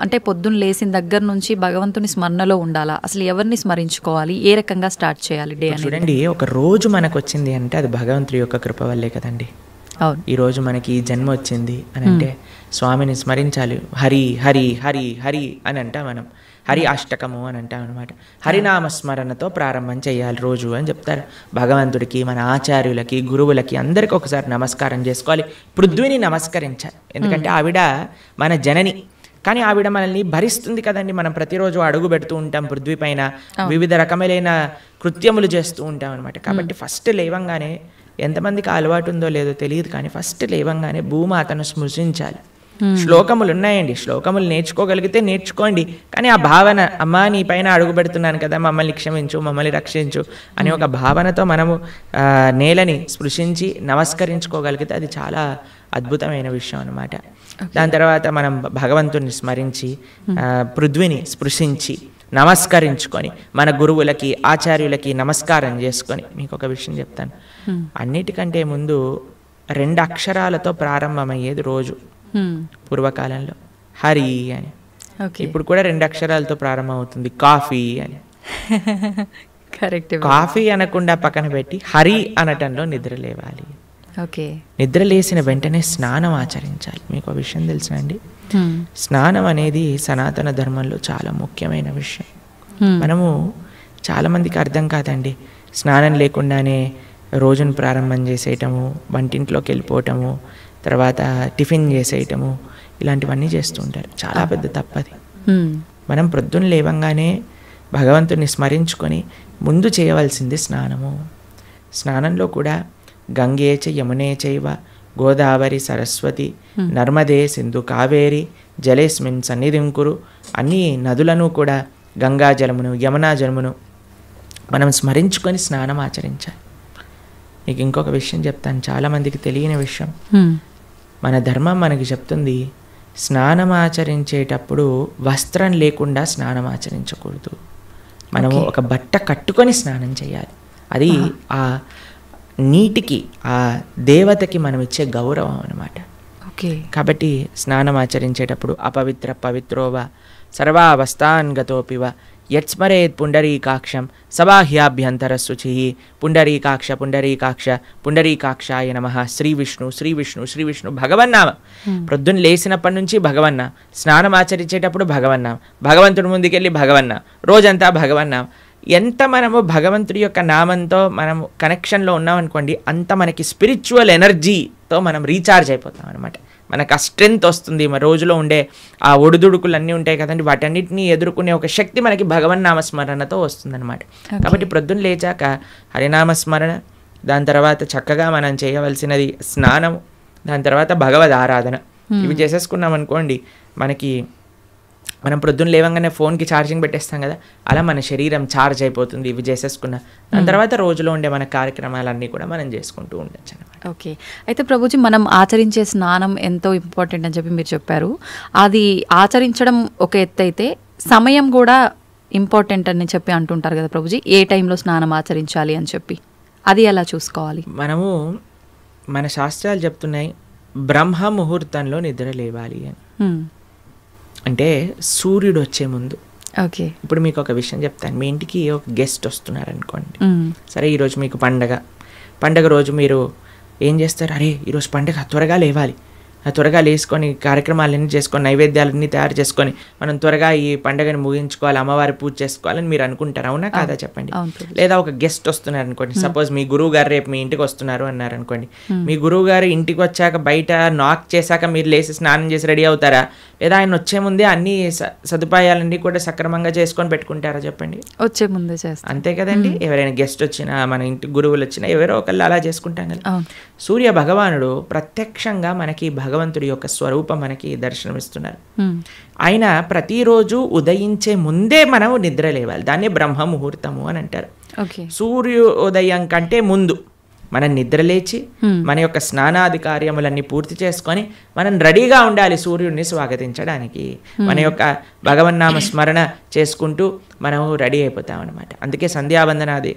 అంటే పొద్దున్న లేసిన దగ్గర నుంచి భగవంతుని స్మరణలో ఉండాలా? అసలు ఎవరిని స్మరించుకోవాలి? ఏ రకంగా స్టార్ట్ చేయాలి డే అనేది? చూడండి, ఒక రోజు మనకు వచ్చింది అంటే అది భగవంతుడి యొక్క కృప వల్లే కదండి. అవును. ఈరోజు మనకి ఈ జన్మ వచ్చింది అని అంటే స్వామిని స్మరించాలి. హరి హరి హరి హరి అని అంటాం మనం. హరి అష్టకము అని అంటాం అనమాట. హరినామస్మరణతో ప్రారంభం చేయాలి రోజు అని చెప్తారు. భగవంతుడికి, మన ఆచార్యులకి, గురువులకి అందరికీ ఒకసారి నమస్కారం చేసుకోవాలి. పృథ్వీని నమస్కరించాలి. ఎందుకంటే ఆవిడ మన జనని. కానీ ఆవిడ మనల్ని భరిస్తుంది కదండి. మనం ప్రతిరోజు అడుగు పెడుతూ ఉంటాం పృథ్వీ పైన, వివిధ రకములైన కృత్యములు చేస్తూ ఉంటాం అనమాట. కాబట్టి ఫస్ట్ లేవంగానే, ఎంతమందికి అలవాటు ఉందో లేదో తెలియదు కానీ ఫస్ట్ లేవంగానే భూమాతను స్మృశించాలి. శ్లోకములు ఉన్నాయండి, శ్లోకములు నేర్చుకోగలిగితే నేర్చుకోండి. కానీ ఆ భావన, అమ్మా నీ పైన అడుగు పెడుతున్నాను కదా, మమ్మల్ని క్షమించు, మమ్మల్ని రక్షించు అనే ఒక భావనతో మనము నేలని స్పృశించి నమస్కరించుకోగలిగితే అది చాలా అద్భుతమైన విషయం అనమాట. దాని తర్వాత మనం భగవంతుని స్మరించి పృథ్వీని స్పృశించి నమస్కరించుకొని మన గురువులకి, ఆచార్యులకి నమస్కారం చేసుకొని, మీకు ఒక విషయం చెప్తాను. అన్నిటికంటే ముందు 2 అక్షరాలతో ప్రారంభమయ్యేది రోజు పూర్వకాలంలో, హరి అని. ఇప్పుడు కూడా 2 అక్షరాలతో ప్రారంభం అవుతుంది, కాఫీ అని. కరెక్ట్. కాఫీ అనకుండా పక్కన పెట్టి హరి అనటంలో నిద్ర లేవాలి. నిద్ర లేసిన వెంటనే స్నానం ఆచరించాలి. మీకు ఒక విషయం తెలుసా అండి, స్నానం అనేది సనాతన ధర్మంలో చాలా ముఖ్యమైన విషయం. మనము చాలామందికి అర్థం కాదండి. స్నానం లేకుండానే రోజును ప్రారంభం చేసేయటము, వంటింట్లోకి వెళ్ళిపోవటము, తర్వాత టిఫిన్ చేసేయటము, ఇలాంటివన్నీ చేస్తూ ఉంటారు. చాలా పెద్ద తప్పది. మనం ప్రొద్దున లేవంగానే భగవంతుని స్మరించుకొని ముందు చేయవలసింది స్నానము. స్నానంలో కూడా గంగే చ యమునే చైవ గోదావరి సరస్వతి నర్మదే సింధు కావేరి జలేస్మిన్ సన్నిధిం కురు, అన్ని నదులను కూడా గంగా జలమును, యమునా జలమును మనం స్మరించుకొని స్నానం ఆచరించాలి. మీకు ఇంకొక విషయం చెప్తాను, చాలామందికి తెలియని విషయం. మన ధర్మం మనకి చెప్తుంది, స్నానం ఆచరించేటప్పుడు వస్త్రం లేకుండా స్నానం ఆచరించకూడదు. మనము ఒక బట్ట కట్టుకొని స్నానం చేయాలి. అది ఆ నీటికి, ఆ దేవతకి మనం ఇచ్చే గౌరవం అన్నమాట. కాబట్టి స్నానం ఆచరించేటప్పుడు అపవిత్ర పవిత్రోవ సర్వావస్థాన్ గతోపివ యత్స్మరేత్ పుండరీకాక్షం సబాహ్యాభ్యంతర శుచి పుండరీకాక్ష పుండరీకాక్ష పుండరీకాక్షాయ నమః. శ్రీ విష్ణు శ్రీ విష్ణు శ్రీ విష్ణు భగవన్నామ. ప్రొద్దున లేచినప్పటి నుంచి భగవన్న, స్నానం ఆచరించేటప్పుడు భగవన్న, భగవంతుడి ముందుకెళ్ళి భగవన్న, రోజంతా భగవన్న. ఎంత మనము భగవంతుడి యొక్క నామంతో మనము కనెక్షన్లో ఉన్నామనుకోండి, అంత మనకి స్పిరిచువల్ ఎనర్జీతో మనం రీఛార్జ్ అయిపోతాం అనమాట. మనకు ఆ స్ట్రెంగ్త్ వస్తుంది. మన రోజులో ఉండే ఆ ఒడిదుడుకులు అన్నీ ఉంటాయి కదండి, వాటన్నిటిని ఎదుర్కొనే ఒక శక్తి మనకి భగవన్నామస్మరణతో వస్తుందన్నమాట. కాబట్టి ప్రొద్దున లేచాక హరినామస్మరణ, దాని తర్వాత చక్కగా మనం చేయవలసినది స్నానము, దాని తర్వాత భగవద్ ఆరాధన. ఇవి చేసేసుకున్నాం అనుకోండి, మనం ప్రొద్దున లేవంగానే ఫోన్కి ఛార్జింగ్ పెట్టేస్తాం కదా, అలా మన శరీరం ఛార్జ్ అయిపోతుంది ఇవి చేసేసుకున్నా. దాని తర్వాత రోజులో ఉండే మన కార్యక్రమాలన్నీ కూడా మనం చేసుకుంటూ ఉండొచ్చు అనమాట. ఓకే. అయితే ప్రభుజీ, మనం ఆచరించే స్నానం ఎంతో ఇంపార్టెంట్ అని చెప్పి మీరు చెప్పారు. అది ఆచరించడం ఒక ఎత్తు అయితే సమయం కూడా ఇంపార్టెంట్ అని చెప్పి అంటుంటారు కదా ప్రభుజీ, ఏ టైంలో స్నానం ఆచరించాలి అని చెప్పి, అది ఎలా చూసుకోవాలి? మనము, మన శాస్త్రాలు చెప్తున్నాయి బ్రహ్మ ముహూర్తంలో నిద్ర లేవాలి అని. అంటే సూర్యుడు వచ్చే ముందు. ఓకే. ఇప్పుడు మీకు ఒక విషయం చెప్తాను. మీ ఇంటికి ఒక గెస్ట్ వస్తున్నారు అనుకోండి, సరే ఈరోజు మీకు పండగ రోజు మీరు ఏం చేస్తారు, అరే ఈరోజు పండగ, త్వరగా లేవాలి, త్వరగా లేసుకొని కార్యక్రమాలన్నీ చేసుకొని నైవేద్యాలన్నీ తయారు చేసుకొని మనం త్వరగా ఈ పండుగని ముగించుకోవాలి, అమ్మవారి పూజ చేసుకోవాలని మీరు అనుకుంటారు, అవునా కాదా చెప్పండి. లేదా ఒక గెస్ట్ వస్తున్నారు అనుకోండి, సపోజ్ మీ గురువు గారు రేపు మీ ఇంటికి వస్తున్నారు అన్నారు అనుకోండి, మీ గురువు గారు ఇంటికి వచ్చాక బయట నాక్ చేశాక మీరు లేచి స్నానం చేసి రెడీ అవుతారా, లేదా ఆయన వచ్చే ముందే అన్ని సదుపాయాలన్నీ కూడా సక్రమంగా చేసుకొని పెట్టుకుంటారా చెప్పండి? వచ్చే ముందే చేస్తారు, అంతే కదండి. ఎవరైనా గెస్ట్ వచ్చినా, మన ఇంటి గురువులు వచ్చినా ఎవరో ఒకళ్ళు అలా చేసుకుంటాం కదా. సూర్య భగవానుడు ప్రత్యక్షంగా మనకి భగవంతుడి యొక్క స్వరూపం మనకి దర్శనమిస్తున్నారు. ఆయన ప్రతిరోజు ఉదయించే ముందే మనం నిద్ర లేవాలి. దాన్ని బ్రహ్మ ముహూర్తము అని అంటారు. సూర్యోదయం కంటే ముందు మనం నిద్రలేచి మన యొక్క స్నానాది కార్యములన్నీ పూర్తి చేసుకొని మనం రెడీగా ఉండాలి సూర్యుడిని స్వాగతించడానికి. మన యొక్క భగవన్నామ స్మరణ చేసుకుంటూ మనం రెడీ అయిపోతాం అనమాట. అందుకే సంధ్యావందనాది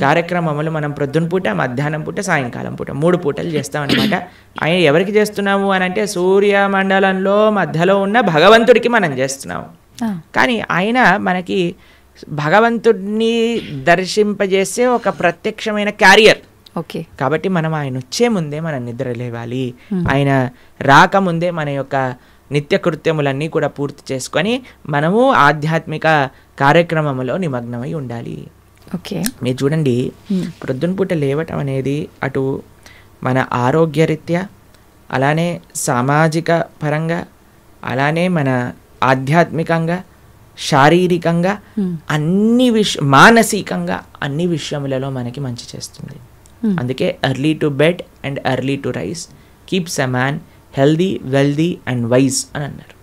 కార్యక్రమములు మనం ప్రొద్దున పూట, మధ్యాహ్నం పూట, సాయంకాలం పూట 3 పూటలు చేస్తాం అనమాట. ఆయన ఎవరికి చేస్తున్నాము అని అంటే సూర్యమండలంలో మధ్యలో ఉన్న భగవంతుడికి మనం చేస్తున్నాము. కానీ ఆయన మనకి భగవంతుడిని దర్శింపజేసే ఒక ప్రత్యక్షమైన క్యారియర్. ఓకే, కాబట్టి మనం ఆయన వచ్చే ముందే మనం నిద్ర లేవాలి. ఆయన రాకముందే మన యొక్క నిత్య కృత్యములన్నీ కూడా పూర్తి చేసుకొని మనము ఆధ్యాత్మిక కార్యక్రమంలో నిమగ్నమై ఉండాలి. ఓకే, మీరు చూడండి, ప్రొద్దున పూట లేవటం అనేది అటు మన ఆరోగ్యరీత్యా, అలానే సామాజిక పరంగా, అలానే మన ఆధ్యాత్మికంగా, శారీరకంగా, అన్ని మానసికంగా అన్ని విషయములలో మనకి మంచి చేస్తుంది. అందుకే early to bed and early to rice keeps a man healthy, wealthy and wise అని అన్నారు.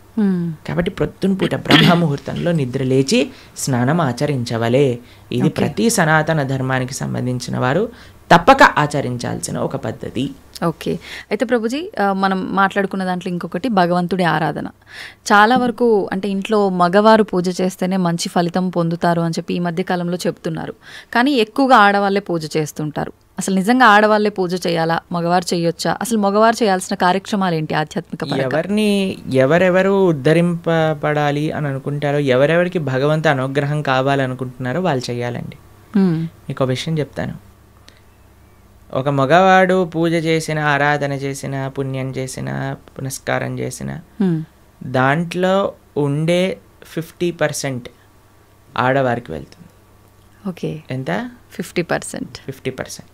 కాబట్టి ప్రొద్దున పూట బ్రహ్మముహూర్తంలో నిద్ర లేచి స్నానం ఆచరించవలే. ఇది ప్రతి సనాతన ధర్మానికి సంబంధించిన వారు తప్పక ఆచరించాల్సిన ఒక పద్ధతి. ఓకే, అయితే ప్రభుజీ మనం మాట్లాడుకున్న దాంట్లో ఇంకొకటి భగవంతుడి ఆరాధన. చాలా వరకు అంటే ఇంట్లో మగవారు పూజ చేస్తేనే మంచి ఫలితం పొందుతారు అని చెప్పి ఈ మధ్య కాలంలో చెప్తున్నారు. కానీ ఎక్కువగా ఆడవాళ్ళే పూజ చేస్తుంటారు. అసలు నిజంగా ఆడవాళ్ళే పూజ చేయాలా, మగవారు చేయొచ్చా? అసలు మగవారు చేయాల్సిన కార్యక్రమాలు ఏంటి ఆధ్యాత్మిక? ఎవరెవరు ఉద్ధరింపబడాలి అని అనుకుంటారో, ఎవరెవరికి భగవంతు అనుగ్రహం కావాలనుకుంటున్నారో వాళ్ళు చేయాలండి. మీకు విషయం చెప్తాను. ఒక మగవాడు పూజ చేసిన, ఆరాధన చేసిన, పుణ్యం చేసిన, పునస్కారం చేసిన దాంట్లో ఉండే 50% ఆడవారికి వెళ్తుంది. ఓకే, ఎంత? 50%.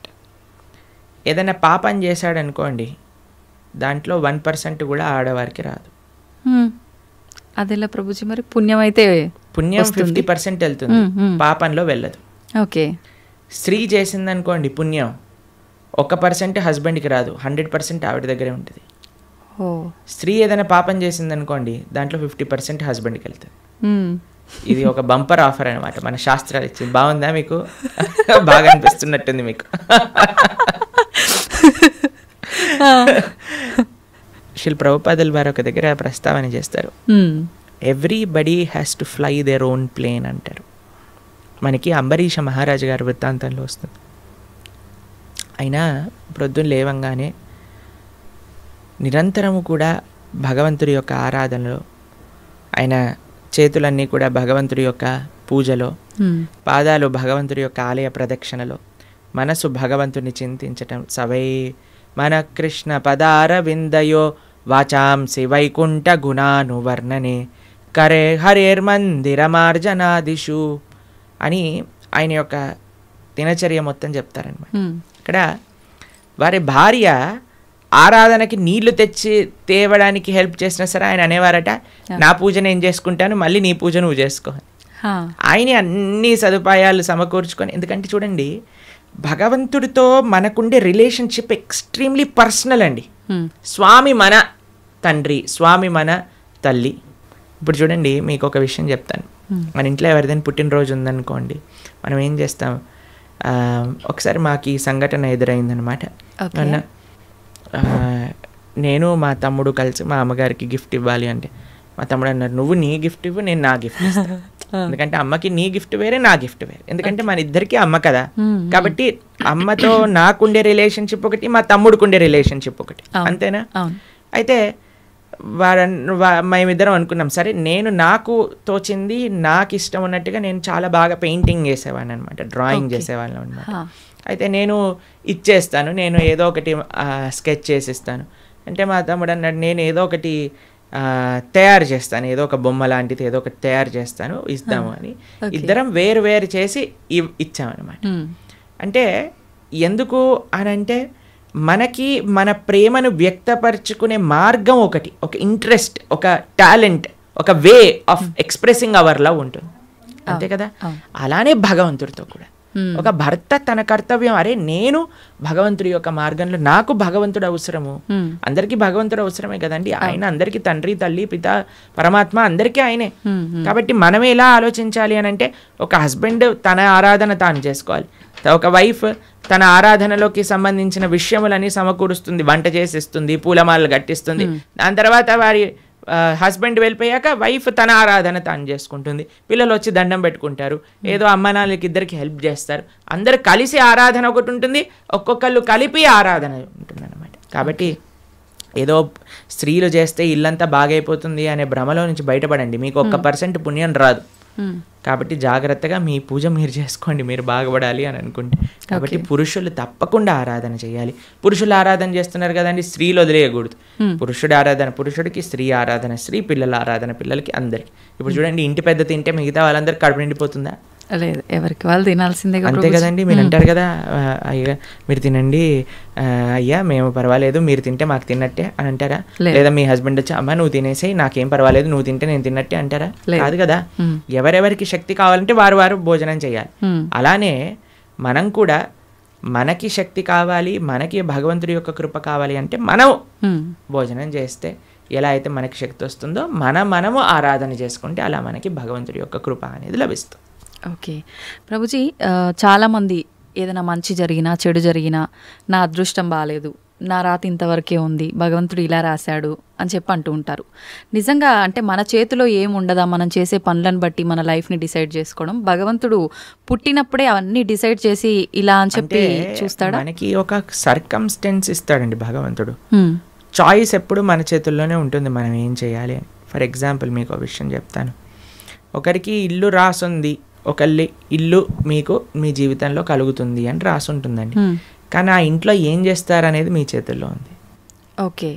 ఏదైనా పాపం చేశాడు అనుకోండి, దాంట్లో 1% కూడా ఆడవారికి రాదు. అదెలా ప్రభుజీ? మరి పుణ్యం అయితే పుణ్యం 50% వెళ్తుంది, పాపంలో వెళ్ళదు. ఓకే, స్త్రీ చేసిందనుకోండి పుణ్యం 1% హస్బెండ్కి రాదు, 100% ఆవిడ దగ్గరే ఉంటుంది. స్త్రీ ఏదైనా పాపం చేసిందనుకోండి, దాంట్లో 50% హస్బెండ్కి వెళ్తుంది. ఇది ఒక బంపర్ ఆఫర్ అనమాట, మన శాస్త్రాలు ఇచ్చింది. బాగుందా మీకు? బాగా అనిపిస్తున్నట్టుంది మీకు. శ్రీ ప్రభుపాదుల వారు ఒక దగ్గర ప్రస్తావన చేస్తారు, everybody has to fly their own plane అంటారు. మనకి అంబరీష మహారాజు గారి వృత్తాంతంలో వస్తుంది. అయినా ప్రొద్దున లేవంగానే నిరంతరము కూడా భగవంతుడి యొక్క ఆరాధనలో, ఆయన చేతులన్నీ కూడా భగవంతుడి యొక్క పూజలో, పాదాలు భగవంతుడి యొక్క ఆలయ ప్రదక్షిణలో, మనసు భగవంతుని చింతించటం. సవై మన కృష్ణ పదార విందయో వాచాంసి వైకుంఠ గుణానువర్ణనే కరే హరేర్మందిరమార్జనాదిషు అని ఆయన యొక్క దినచర్య మొత్తం చెప్తారనమాట. ఇక్కడ వారి భార్య ఆరాధనకి నీళ్లు తెచ్చి తేవడానికి హెల్ప్ చేసినా సరే ఆయన అనేవారట, నా పూజ నేను చేసుకుంటాను, మళ్ళీ నీ పూజ నువ్వు చేసుకో. ఆయన అన్ని సదుపాయాలు సమకూర్చుకొని, ఎందుకంటే చూడండి భగవంతుడితో మనకుండే రిలేషన్షిప్ ఎక్స్ట్రీమ్లీ పర్సనల్ అండి. స్వామి మన తండ్రి, స్వామి మన తల్లి. ఇప్పుడు చూడండి మీకు ఒక విషయం చెప్తాను. మన ఇంట్లో ఎవరిదైనా పుట్టినరోజు ఉందనుకోండి, మనం ఏం చేస్తాం, ఒకసారి మాకు ఈ సంఘటన ఎదురైందనమాట. నేను మా తమ్ముడు కలిసి మా అమ్మగారికి గిఫ్ట్ ఇవ్వాలి అంటే, మా తమ్ముడు అన్నారు, నువ్వు నీ గిఫ్ట్ ఇవ్వు, నేను నా గిఫ్ట్ ఇస్తాను. ఎందుకంటే అమ్మకి నీ గిఫ్ట్ వేరే, నా గిఫ్ట్ వేరే. ఎందుకంటే మన ఇద్దరికి అమ్మ కదా, కాబట్టి అమ్మతో నాకుండే రిలేషన్షిప్ ఒకటి, మా తమ్ముడికి రిలేషన్షిప్ ఒకటి, అంతేనా? అయితే మేమిద్దరం అనుకున్నాం, సరే నేను నాకు తోచింది, నాకు ఇష్టం ఉన్నట్టుగా నేను చాలా బాగా పెయింటింగ్ చేసేవాడిని అనమాట, డ్రాయింగ్ చేసేవాళ్ళం అనమాట. అయితే నేను ఇచ్చేస్తాను, నేను ఏదో ఒకటి స్కెచ్ చేసిస్తాను అంటే, మా తమ్ముడు అన్నాడు, నేను ఏదో ఒకటి తయారు చేస్తాను, ఏదో ఒక బొమ్మ లాంటిది ఏదో ఒకటి తయారు చేస్తాను, ఇస్తాము అని ఇద్దరం వేరు వేరు చేసి ఇచ్చామన్నమాట. అంటే ఎందుకు అని అంటే, మనకి మన ప్రేమను వ్యక్తపరచుకునే మార్గం ఒకటి, ఒక ఇంట్రెస్ట్, ఒక టాలెంట్, ఒక way of expressing hour love ఉంటుంది, అంతే కదా. అలానే భగవంతుడితో కూడా ఒక భర్త తన కర్తవ్యం, అరే నేను భగవంతుడి యొక్క మార్గంలో, నాకు భగవంతుడు అవసరము, అందరికీ భగవంతుడు అవసరమే కదండి. ఆయన అందరికీ తండ్రి, తల్లి, పిత, పరమాత్మ అందరికీ ఆయనే. కాబట్టి మనం ఎలా ఆలోచించాలి అని అంటే, ఒక హస్బెండ్ తన ఆరాధన తాను చేసుకోవాలి, ఒక వైఫ్ తన ఆరాధనలోకి సంబంధించిన విషయములని సమకూరుస్తుంది, వంట చేసిస్తుంది, పూలమాలలు కట్టిస్తుంది. దాని తర్వాత వారి హస్బెండ్ వెళ్ళిపోయాక వైఫ్ తన ఆరాధన తాను చేసుకుంటుంది, పిల్లలు వచ్చి దండం పెట్టుకుంటారు, ఏదో అమ్మ నాన్నలకి ఇద్దరికి హెల్ప్ చేస్తారు, అందరు కలిసి ఆరాధన ఒకటి ఉంటుంది, ఒక్కొక్కళ్ళు కలిపి ఆరాధన ఉంటుంది అన్నమాట. కాబట్టి ఏదో స్త్రీలు చేస్తే ఇల్లంతా బాగైపోతుంది అనే భ్రమలో నుంచి బయటపడండి, మీకు 1% పుణ్యం రాదు. కాబట్టి జాగ్రత్తగా మీ పూజ మీరు చేసుకోండి, మీరు బాగుపడాలి అని అనుకుంటే. కాబట్టి పురుషులు తప్పకుండా ఆరాధన చేయాలి. పురుషులు ఆరాధన చేస్తున్నారు కదండి, స్త్రీలు వదిలేయకూడదు. పురుషుడి ఆరాధన పురుషుడికి, స్త్రీ ఆరాధన స్త్రీ, పిల్లల ఆరాధన పిల్లలకి, అందరికి. ఇప్పుడు చూడండి, ఇంటి పెద్ద తింటే మిగతా వాళ్ళందరికీ కడుపు నిండిపోతుందా? లేదు, ఎవరికి వాళ్ళు తినాల్సిందే, అంతే కదండి. మీరు అంటారు కదా, అయ్యా మీరు తినండి, అయ్యా మేము పర్వాలేదు, మీరు తింటే మాకు తిన్నట్టే అని అంటారా? లేదా మీ హస్బెండ్ వచ్చి అమ్మ నువ్వు తినేసి నాకేం పర్వాలేదు, నువ్వు తింటే నేను తిన్నట్టే అంటారా? కాదు కదా. ఎవరెవరికి శక్తి కావాలంటే వారు వారు భోజనం చేయాలి. అలానే మనం కూడా మనకి శక్తి కావాలి, మనకి భగవంతుడి యొక్క కృప కావాలి అంటే మనం భోజనం చేస్తే ఎలా అయితే మనకి శక్తి వస్తుందో మనము ఆరాధన చేసుకుంటే అలా మనకి భగవంతుడి యొక్క కృప అనేది లభిస్తుంది. ఓకే ప్రభుజీ, చాలామంది ఏదైనా మంచి జరిగినా చెడు జరిగినా నా అదృష్టం బాగాలేదు, నా రాత ఇంతవరకే ఉంది, భగవంతుడు ఇలా రాశాడు అని చెప్పి అంటూ ఉంటారు. నిజంగా అంటే మన చేతిలో ఏముండదా, మనం చేసే పనులను బట్టి మన లైఫ్ని డిసైడ్ చేసుకోవడం? భగవంతుడు పుట్టినప్పుడే అవన్నీ డిసైడ్ చేసి ఇలా అని చెప్పి చూస్తాడా? మనకి ఒక సర్కమ్స్టెన్స్ ఇస్తాడండి భగవంతుడు. చాయిస్ ఎప్పుడు మన చేతుల్లోనే ఉంటుంది, మనం ఏం చేయాలి అని. ఫర్ ఎగ్జాంపుల్ మీకు ఒక విషయం చెప్తాను. ఒకరికి ఇల్లు రాసుంది, ఒకళ్ళి ఇల్లు మీకు మీ జీవితంలో కలుగుతుంది అని రాసి ఉంటుందండి. కానీ ఆ ఇంట్లో ఏం చేస్తారనేది మీ చేతుల్లో ఉంది. ఓకే,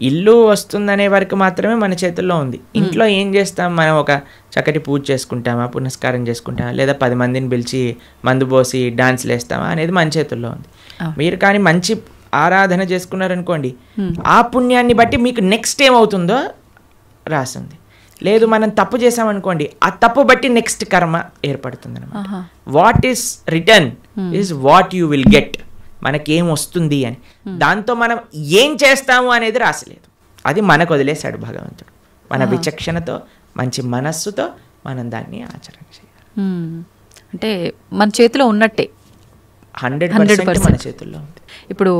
ఇల్లు వస్తుందనే వరకు మాత్రమే మన చేతుల్లో ఉంది. ఇంట్లో ఏం చేస్తాం, మనం ఒక చక్కటి పూజ చేసుకుంటామా, పునస్కారం చేసుకుంటామా, లేదా 10 మందిని పిలిచి మందు పోసి డాన్స్లు వేస్తామా అనేది మన చేతుల్లో ఉంది. మీరు కానీ మంచి ఆరాధన చేసుకున్నారనుకోండి, ఆ పుణ్యాన్ని బట్టి మీకు నెక్స్ట్ ఏమవుతుందో రాసింది. లేదు మనం తప్పు చేసామనుకోండి, ఆ తప్పు బట్టి నెక్స్ట్ కర్మ ఏర్పడుతుంది అనమాట. What is return is what you will get. మనకేం వస్తుంది అని, దాంతో మనం ఏం చేస్తాము అనేది రాసలేదు, అది మనకు వదిలేశాడు భగవంతుడు. మన విచక్షణతో మంచి మనస్సుతో మనం దాన్ని ఆచరణ చేయాలి. అంటే మన చేతిలో ఉన్నట్టే 100% మన చేతుల్లో ఉంది. ఇప్పుడు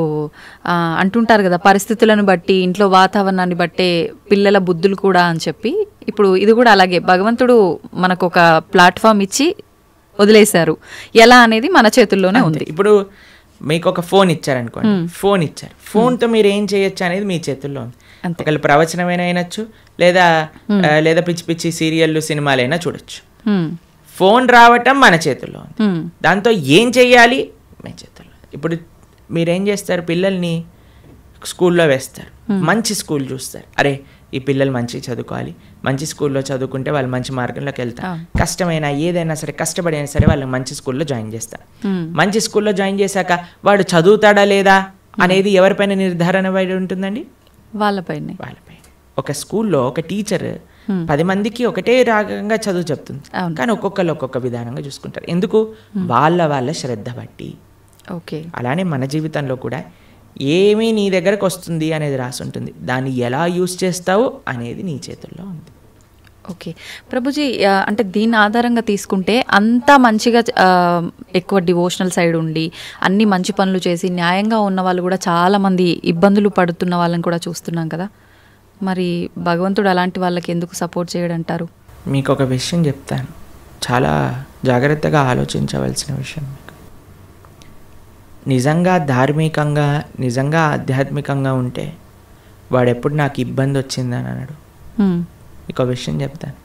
అంటుంటారు కదా, పరిస్థితులను బట్టి ఇంట్లో వాతావరణాన్ని బట్టే పిల్లల బుద్ధులు కూడా అని చెప్పి, ఇప్పుడు ఇది కూడా అలాగే భగవంతుడు మనకు ఒక ప్లాట్ఫామ్ ఇచ్చి వదిలేశారు, ఎలా అనేది మన చేతుల్లోనే ఉంది. ఇప్పుడు మీకు ఒక ఫోన్ ఇచ్చారనుకోండి, ఫోన్ ఇచ్చారు, ఫోన్తో మీరు ఏం చేయొచ్చు అనేది మీ చేతుల్లో ఉంది. ఒకళ్ళు ప్రవచనమైనా అయినచ్చు, లేదా పిచ్చి పిచ్చి సీరియళ్ళు సినిమాలైనా చూడొచ్చు. ఫోన్ రావటం మన చేతుల్లో ఉంది, దాంతో ఏం చెయ్యాలి మీ చేతుల్లో. ఇప్పుడు మీరేం చేస్తారు, పిల్లల్ని స్కూల్లో వేస్తారు, మంచి స్కూల్ చూస్తారు, అరే ఈ పిల్లలు మంచి చదువుకోవాలి, మంచి స్కూల్లో చదువుకుంటే వాళ్ళు మంచి మార్గంలోకి వెళ్తారు, కష్టమైనా ఏదైనా సరే కష్టపడైనా సరే వాళ్ళకి మంచి స్కూల్లో జాయిన్ చేస్తారు. మంచి స్కూల్లో జాయిన్ చేశాక వాడు చదువుతాడా లేదా అనేది ఎవరిపైన నిర్ధారణ పడి ఉంటుందండి? వాళ్ళపైన. ఒక స్కూల్లో ఒక టీచర్ 10 మందికి ఒకటే రాగంగా చదువు చెప్తుంది, కానీ ఒక్కొక్కరు ఒక్కొక్క విధానంగా చూసుకుంటారు. ఎందుకు? వాళ్ళ శ్రద్ధ బట్టి. ఓకే, అలానే మన జీవితంలో కూడా ఏమీ నీ దగ్గరకు వస్తుంది అనేది రాసి ఉంటుంది, దాన్ని ఎలా యూజ్ చేస్తావు అనేది నీ చేతుల్లో ఉంది. ఓకే ప్రభుజీ, అంటే దీని ఆధారంగా తీసుకుంటే అంతా మంచిగా ఎక్కువ డివోషనల్ సైడ్ ఉండి అన్ని మంచి పనులు చేసి న్యాయంగా ఉన్న వాళ్ళు కూడా చాలామంది ఇబ్బందులు పడుతున్న వాళ్ళని కూడా చూస్తున్నాం కదా, మరి భగవంతుడు అలాంటి వాళ్ళకి ఎందుకు సపోర్ట్ చేయడంటారు? మీకు ఒక విషయం చెప్తాను, చాలా జాగ్రత్తగా ఆలోచించవలసిన విషయం. నిజంగా ధార్మికంగా, నిజంగా ఆధ్యాత్మికంగా ఉంటే వాడెప్పుడు నాకు ఇబ్బంది వచ్చిందని అన్నాడు. మీకు ఒక విషయం చెప్తాను.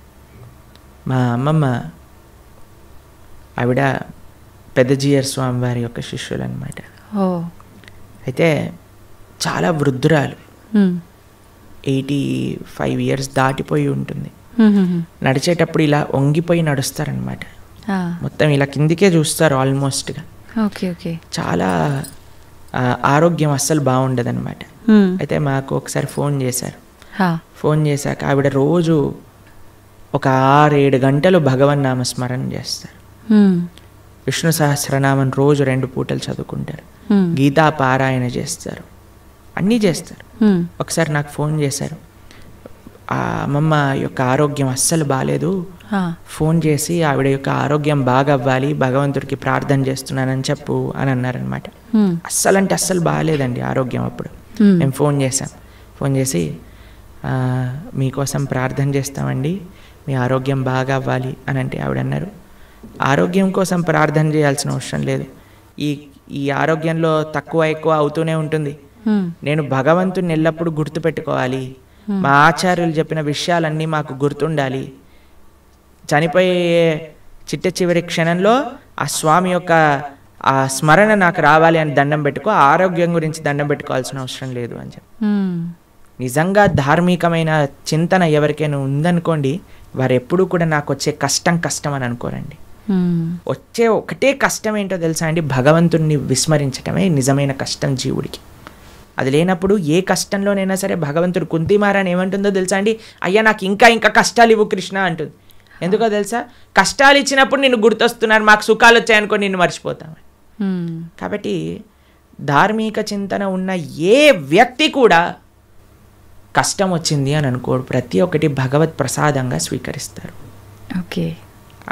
మా అమ్మమ్మ ఆవిడ పెద్దజీయర్ స్వామి వారి యొక్క శిష్యులు అనమాట. అయితే చాలా వృద్ధురాలు, 85 years దాటిపోయి ఉంటుంది. నడిచేటప్పుడు ఇలా వంగిపోయి నడుస్తారనమాట, మొత్తం ఇలా కిందికే చూస్తారు ఆల్మోస్ట్గా. చాలా ఆరోగ్యం అస్సలు బాగుండదన్నమాట. అయితే మాకు ఒకసారి ఫోన్ చేశారు. ఫోన్ చేశాక ఆవిడ రోజు ఒక 6-7 గంటలు భగవన్ నామ స్మరణ చేస్తారు, విష్ణు సహస్రనామం రోజు 2 పూటలు చదువుకుంటారు, గీతా పారాయణ చేస్తారు, అన్నీ చేస్తారు. ఒకసారి నాకు ఫోన్ చేశారు, ఆ అమ్మమ్మ యొక్క ఆరోగ్యం అస్సలు బాగాలేదు, ఫోన్ చేసి ఆవిడ యొక్క ఆరోగ్యం బాగా అవ్వాలి, భగవంతుడికి ప్రార్థన చేస్తున్నానని చెప్పు అని అన్నారనమాట. అస్సలు అంటే అస్సలు బాగాలేదండి ఆరోగ్యం. అప్పుడు మేము ఫోన్ చేసాం. ఫోన్ చేసి మీకోసం ప్రార్థన చేస్తామండి, మీ ఆరోగ్యం బాగా అవ్వాలి అని అంటే ఆవిడ అన్నారు, ఆరోగ్యం కోసం ప్రార్థన చేయాల్సిన అవసరం లేదు, ఈ ఆరోగ్యంలో తక్కువ ఎక్కువ అవుతూనే ఉంటుంది. నేను భగవంతుని ఎల్లప్పుడూ గుర్తుపెట్టుకోవాలి, మా ఆచార్యులు చెప్పిన విషయాలన్నీ మాకు గుర్తుండాలి, చనిపోయే చిట్ట చివరి క్షణంలో ఆ స్వామి యొక్క ఆ స్మరణ నాకు రావాలి అని దండం పెట్టుకో, ఆరోగ్యం గురించి దండం పెట్టుకోవాల్సిన అవసరం లేదు అని చెప్పి. నిజంగా ధార్మికమైన చింతన ఎవరికైనా ఉందనుకోండి, వారు ఎప్పుడూ కూడా నాకు వచ్చే కష్టం అని అనుకోరండి. వచ్చే ఒకటే కష్టం ఏంటో తెలుసా అండి, భగవంతుణ్ణి విస్మరించటమే నిజమైన కష్టం జీవుడికి. అది లేనప్పుడు ఏ కష్టంలోనైనా సరే భగవంతుడు కుంతిమారని ఏమంటుందో తెలుసా అండి, అయ్యా నాకు ఇంకా కష్టాలు ఇవ్వు కృష్ణ అంటుంది. ఎందుకో తెలుసా, కష్టాలు ఇచ్చినప్పుడు నిన్ను గుర్తొస్తున్నారు, మాకు సుఖాలు వచ్చాయనుకో నిన్ను మర్చిపోతామని. కాబట్టి ధార్మిక చింతన ఉన్న ఏ వ్యక్తి కూడా కష్టం వచ్చింది అని అనుకోడు, ప్రతి ఒక్కటి భగవత్ ప్రసాదంగా స్వీకరిస్తారు. ఓకే,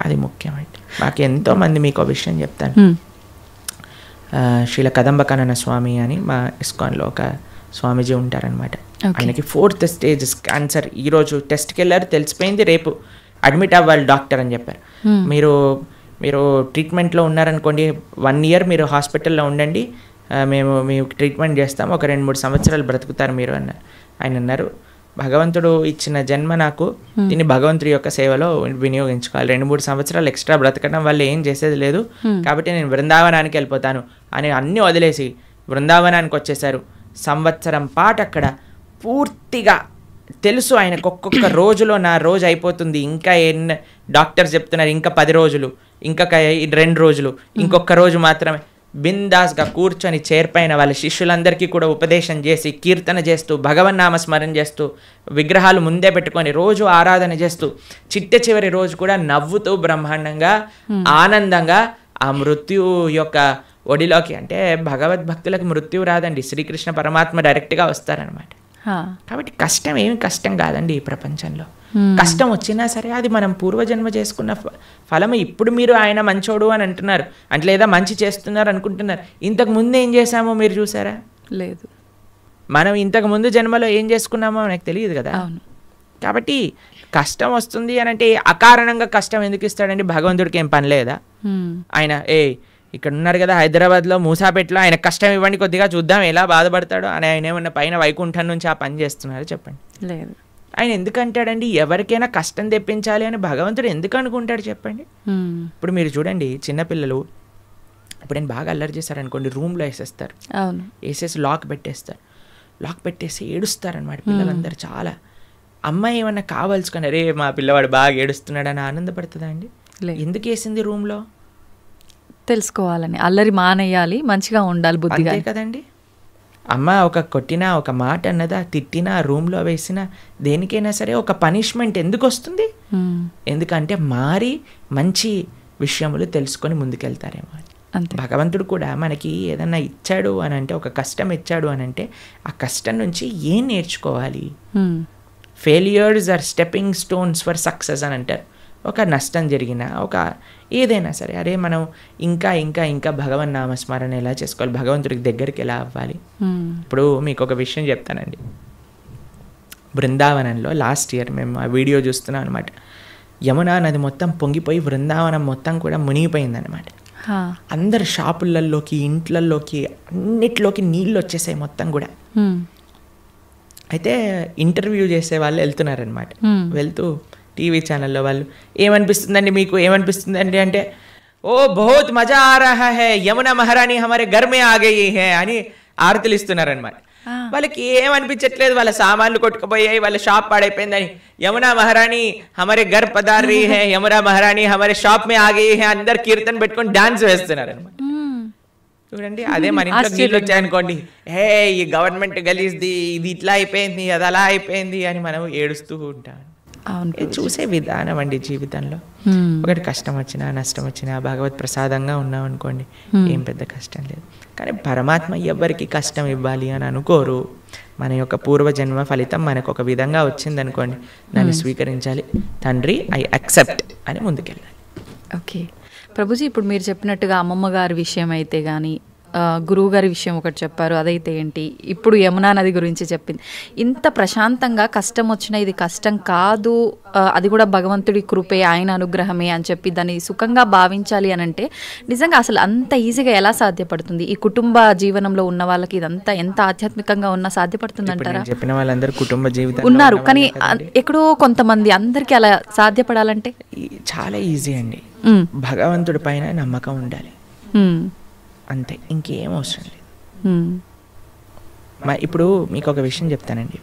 అది ముఖ్యమండి. మాకు ఎంతోమంది, మీకు విషయం చెప్తాను, శ్రీల కదంబకానన స్వామి అని మా ఇస్కాన్లో ఒక స్వామీజీ ఉంటారనమాట. ఆయనకి 4th స్టేజ్ క్యాన్సర్. ఈరోజు టెస్ట్కి వెళ్ళారు, తెలిసిపోయింది, రేపు అడ్మిట్ అవ్వాలి డాక్టర్ అని చెప్పారు. మీరు ట్రీట్మెంట్లో ఉన్నారనుకోండి, 1 year మీరు హాస్పిటల్లో ఉండండి, మేము మీకు ట్రీట్మెంట్ చేస్తాము, ఒక 2-3 సంవత్సరాలు బ్రతుకుతారు మీరు అన్నారు. ఆయన అన్నారు, భగవంతుడు ఇచ్చిన జన్మ నాకు, దీన్ని భగవంతుడి యొక్క సేవలో వినియోగించుకోవాలి, 2-3 సంవత్సరాలు ఎక్స్ట్రా బ్రతకడం వల్ల ఏం చేసేది లేదు, కాబట్టి నేను బృందావనానికి వెళ్ళిపోతాను అని అన్నీ వదిలేసి బృందావనానికి వచ్చేసారు. సంవత్సరం పాటు అక్కడ పూర్తిగా తెలుసు ఆయనకు, ఒక్కొక్క రోజులో నా రోజు అయిపోతుంది, ఇంకా డాక్టర్స్ చెప్తున్నారు ఇంకా 10 రోజులు, ఇంకా 2 రోజులు, ఇంకొక రోజు మాత్రమే. బిందాస్గా కూర్చొని చేర్పైన వాళ్ళ శిష్యులందరికీ కూడా ఉపదేశం చేసి, కీర్తన చేస్తూ, భగవన్నామ స్మరణ చేస్తూ, విగ్రహాలు ముందే పెట్టుకొని రోజు ఆరాధన చేస్తూ, చిట్ట చివరి రోజు కూడా నవ్వుతూ బ్రహ్మాండంగా ఆనందంగా ఆ మృత్యు యొక్క ఒడిలోకి, అంటే భగవద్భక్తులకు మృత్యు రాదండి, శ్రీకృష్ణ పరమాత్మ డైరెక్ట్గా వస్తారనమాట. కాబట్టి కష్టం ఏమి కష్టం కాదండి ఈ ప్రపంచంలో. కష్టం వచ్చినా సరే అది మనం పూర్వజన్మ చేసుకున్న ఫలము. ఇప్పుడు మీరు ఆయన మంచోడు అని అంటున్నారు అంటే, లేదా మంచి చేస్తున్నారు అనుకుంటున్నారు, ఇంతకు ముందు ఏం చేశామో మీరు చూసారా? లేదు. మనం ఇంతకు ముందు జన్మలో ఏం చేసుకున్నామో మనకు తెలియదు కదా. కాబట్టి కష్టం వస్తుంది అని అంటే అకారణంగా కష్టం ఎందుకు ఇస్తాడండి? భగవంతుడికి ఏం పని లేదా? ఆయన ఇక్కడ ఉన్నారు కదా హైదరాబాద్లో మూసాపేటలో, ఆయన కష్టం ఇవ్వండి కొద్దిగా చూద్దాం ఎలా బాధపడతాడో అని ఆయన ఏమన్నా పైన వైకుంఠం నుంచి ఆ పని చేస్తున్నారు చెప్పండి? లేదు. ఆయన ఎందుకు అంటాడండి ఎవరికైనా కష్టం తెప్పించాలి అని భగవంతుడు ఎందుకు అనుకుంటాడు చెప్పండి? ఇప్పుడు మీరు చూడండి, చిన్నపిల్లలు ఇప్పుడు నేను బాగా అల్లరి చేశారనుకోండి, రూమ్లో వేసేస్తారు, వేసేసి లాక్ పెట్టేస్తారు, లాక్ పెట్టేసి ఏడుస్తారనమాట పిల్లలందరూ చాలా. అమ్మాయి ఏమన్నా కావాల్సుకొని రే మా పిల్లవాడు బాగా ఏడుస్తున్నాడు అని ఆనందపడుతుందా అండి? ఎందుకు వేసింది రూమ్లో? తెలుసుకోవాలని, అల్లరి మానేయాలి, మంచిగా ఉండాలి బుద్ధిగా కదండి. అమ్మ ఒక కొట్టినా, ఒక మాట అన్నదా, తిట్టినా, రూమ్లో వేసినా, దేనికైనా సరే ఒక పనిష్మెంట్ ఎందుకు వస్తుంది? ఎందుకంటే మారి మంచి విషయములు తెలుసుకొని ముందుకెళ్తారేమో. భగవంతుడు కూడా మనకి ఏదన్నా ఇచ్చాడు అని అంటే, ఒక కష్టం ఇచ్చాడు అని అంటే, ఆ కష్టం నుంచి ఏం నేర్చుకోవాలి? Failures are stepping stones for success అని అంటారు. ఒక నష్టం జరిగిన ఒక ఏదైనా సరే, అరే మనం ఇంకా ఇంకా ఇంకా భగవన్ నామస్మరణ ఎలా చేసుకోవాలి, భగవంతుడికి దగ్గరికి ఎలా అవ్వాలి. ఇప్పుడు మీకు ఒక విషయం చెప్తానండి. బృందావనంలో లాస్ట్ ఇయర్ మేము ఆ వీడియో చూస్తున్నాం అనమాట. యమునా నది మొత్తం పొంగిపోయి బృందావనం మొత్తం కూడా మునిగిపోయిందనమాట. అందరు షాపులలోకి, ఇంట్లలోకి, అన్నిట్లోకి నీళ్ళు వచ్చేసాయి మొత్తం కూడా. అయితే ఇంటర్వ్యూ చేసే వాళ్ళు వెళ్తున్నారనమాట. వెళ్తూ టీవీ ఛానల్లో వాళ్ళు, ఏమనిపిస్తుందండి మీకు, ఏమనిపిస్తుందండి అంటే, ఓ బహుత్ మజా ఆ రహా హై, యమునా మహారాణి హమారే ఘర్ మే ఆ గయి హై అని ఆరతులు ఇస్తున్నారనమాట. వాళ్ళకి ఏమనిపించట్లేదు, వాళ్ళ సామాన్లు కొట్టుకుపోయాయి, వాళ్ళ షాప్ పాడైపోయిందని, యమునా మహారాణి హమారే ఘర్ పధార్ రహీ హై, యమునా మహారాణి హమారే షాప్ మే ఆ గయి హై, అందరు కీర్తన పెట్టుకొని డాన్స్ వేస్తున్నారు అనమాట. చూడండి, అదే మన ఇంట్లో నీళ్ళు వచ్చాయనుకోండి, హే ఈ గవర్నమెంట్ గలీజ్ది, ఇది ఇట్లా అయిపోయింది, అది అలా అయిపోయింది అని మనం ఏడుస్తూ ఉంటాం. చూసే విధానం అండి జీవితంలో. ఒకటి కష్టం వచ్చినా, నష్టం వచ్చినా భగవత్ ప్రసాదంగా ఉన్నాం అనుకోండి, ఏం పెద్ద కష్టం లేదు. కానీ పరమాత్మ ఎవరికి కష్టం ఇవ్వాలి అని అనుకోరు. మన యొక్క పూర్వజన్మ ఫలితం మనకు ఒక విధంగా వచ్చిందనుకోండి, దాన్ని స్వీకరించాలి. తండ్రి ఐ యాక్సెప్ట్ అని ముందుకెళ్ళాలి. ఓకే ప్రభుజీ, ఇప్పుడు మీరు చెప్పినట్టుగా అమ్మమ్మ గారి విషయం అయితే కానీ, గురువు గారి విషయం ఒకటి చెప్పారు, అదైతే ఏంటి, ఇప్పుడు యమునా నది గురించి చెప్పింది. ఇంత ప్రశాంతంగా కష్టం వచ్చిన ఇది కష్టం కాదు, అది కూడా భగవంతుడి కృపే, ఆయన అనుగ్రహమే అని చెప్పి దాన్ని సుఖంగా భావించాలి అని అంటే నిజంగా అసలు అంత ఈజీగా ఎలా సాధ్యపడుతుంది? ఈ కుటుంబ జీవనంలో ఉన్న వాళ్ళకి ఇదంతా ఎంత ఆధ్యాత్మికంగా ఉన్నా సాధ్యపడుతుంది అంటారా? చెప్పిన వాళ్ళందరూ కుటుంబ జీవితం ఉన్నారు, కానీ ఎక్కడో కొంతమంది, అందరికీ అలా సాధ్యపడాలంటే చాలా ఈజీ అండి. భగవంతుడి పైన నమ్మకం ఉండాలి, అంతే, ఇంకేం అవసరం లేదు. ఇప్పుడు మీకు ఒక విషయం చెప్తానండి.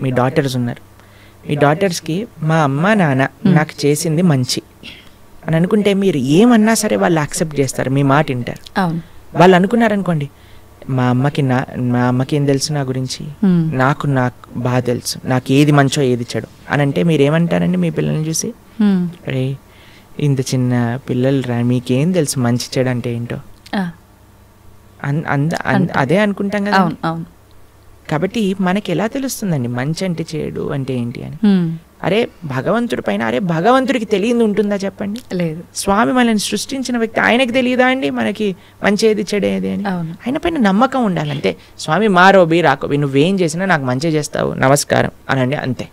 మీ డాటర్స్ ఉన్నారు, మీ డాటర్స్కి మా అమ్మ నాన్న నాకు చేసింది మంచి అని అనుకుంటే మీరు ఏమన్నా సరే వాళ్ళు యాక్సెప్ట్ చేస్తారు, మీ మాట వింటారు. వాళ్ళు అనుకున్నారనుకోండి, మా అమ్మకి ఏం తెలుసు నా గురించి, నాకు బాగా తెలుసు, నాకు ఏది మంచో ఏది చెడు అని అంటే మీరేమంటారండి మీ పిల్లల్ని చూసి? అరే ఇంత చిన్న పిల్లలు రా, మీకేం తెలుసు మంచి చెడు అంటే ఏంటో, అదే అనుకుంటాం కదా. కాబట్టి మనకి ఎలా తెలుస్తుందండి మంచి అంటే చెడు అంటే ఏంటి అని? అరే భగవంతుడి పైన, అరే భగవంతుడికి తెలియదు ఉంటుందా చెప్పండి? లేదు. స్వామి మనల్ని సృష్టించిన వ్యక్తి, ఆయనకి తెలియదా అండి మనకి మంచి ఏది చెడు ఏది అని? ఆయన పైన నమ్మకం ఉండాలంటే, స్వామి మారోబి రాకోబి, నువ్వేం చేసినా నాకు మంచి చేస్తావు, నమస్కారం అనండి, అంతే.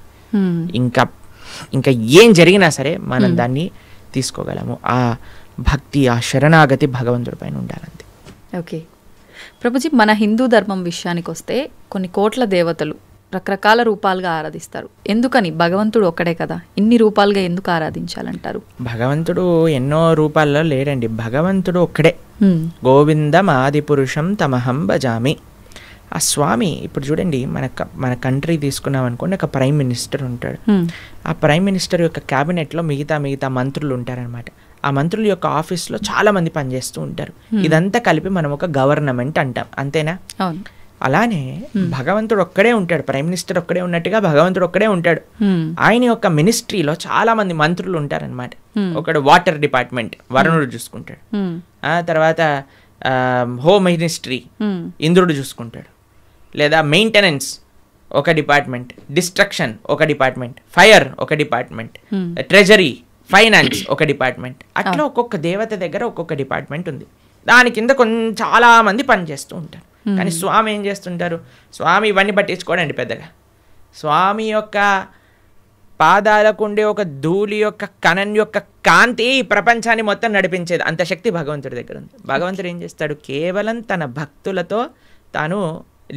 ఇంకా ఏం జరిగినా సరే మనం దాన్ని తీసుకోగలము. ఆ భక్తి, ఆ శరణాగతి భగవంతుడి పైన ఉండాలంతే. ఓకే ప్రభుజీ, మన హిందూ ధర్మం విషయానికి వస్తే కొన్ని కోట్ల దేవతలు రకరకాల రూపాలుగా ఆరాధిస్తారు. ఎందుకని? భగవంతుడు ఒక్కడే కదా, ఇన్ని రూపాలుగా ఎందుకు ఆరాధించాలంటారు? భగవంతుడు ఎన్నో రూపాల్లో లేడండి, భగవంతుడు ఒక్కడే. గోవిందం ఆది పురుషం తమహం భజామి. ఆ స్వామి ఇప్పుడు చూడండి, మన కంట్రీ తీసుకున్నాం అనుకోండి, ఒక ప్రైమ్ మినిస్టర్ ఉంటాడు. ఆ ప్రైమ్ మినిస్టర్ యొక్క క్యాబినెట్లో మిగతా మంత్రులు ఉంటారనమాట. ఆ మంత్రుల యొక్క ఆఫీస్లో చాలా మంది పనిచేస్తూ ఉంటారు. ఇదంతా కలిపి మనం ఒక గవర్నమెంట్ అంటాం, అంతేనా? అలానే భగవంతుడు ఒక్కడే ఉంటాడు, ప్రైమ్ మినిస్టర్ ఒక్కడే ఉన్నట్టుగా భగవంతుడు ఒక్కడే ఉంటాడు. ఆయన యొక్క మినిస్ట్రీలో చాలా మంది మంత్రులు ఉంటారనమాట. ఒకడు వాటర్ డిపార్ట్మెంట్, వరుణుడు చూసుకుంటాడు. తర్వాత హోమ్ మినిస్ట్రీ ఇంద్రుడు చూసుకుంటాడు. లేదా మెయింటెనెన్స్ ఒక డిపార్ట్మెంట్, డిస్ట్రక్షన్ ఒక డిపార్ట్మెంట్, ఫైర్ ఒక డిపార్ట్మెంట్, ట్రెజరీ, ఫైనాన్స్ ఒక డిపార్ట్మెంట్. అట్లా ఒక్కొక్క దేవత దగ్గర ఒక్కొక్క డిపార్ట్మెంట్ ఉంది. దాని కింద చాలా మంది పనిచేస్తూ ఉంటారు. కానీ స్వామి ఏం చేస్తుంటారు? స్వామి ఇవన్నీ పట్టించుకోడండి పెద్దగా. స్వామి యొక్క పాదాలకు ఉండే ఒక ధూళి యొక్క కణం యొక్క కాంతి ప్రపంచాన్ని మొత్తం నడిపించేది, అంత శక్తి భగవంతుడి దగ్గర ఉంది. భగవంతుడు ఏం చేస్తాడు? కేవలం తన భక్తులతో తాను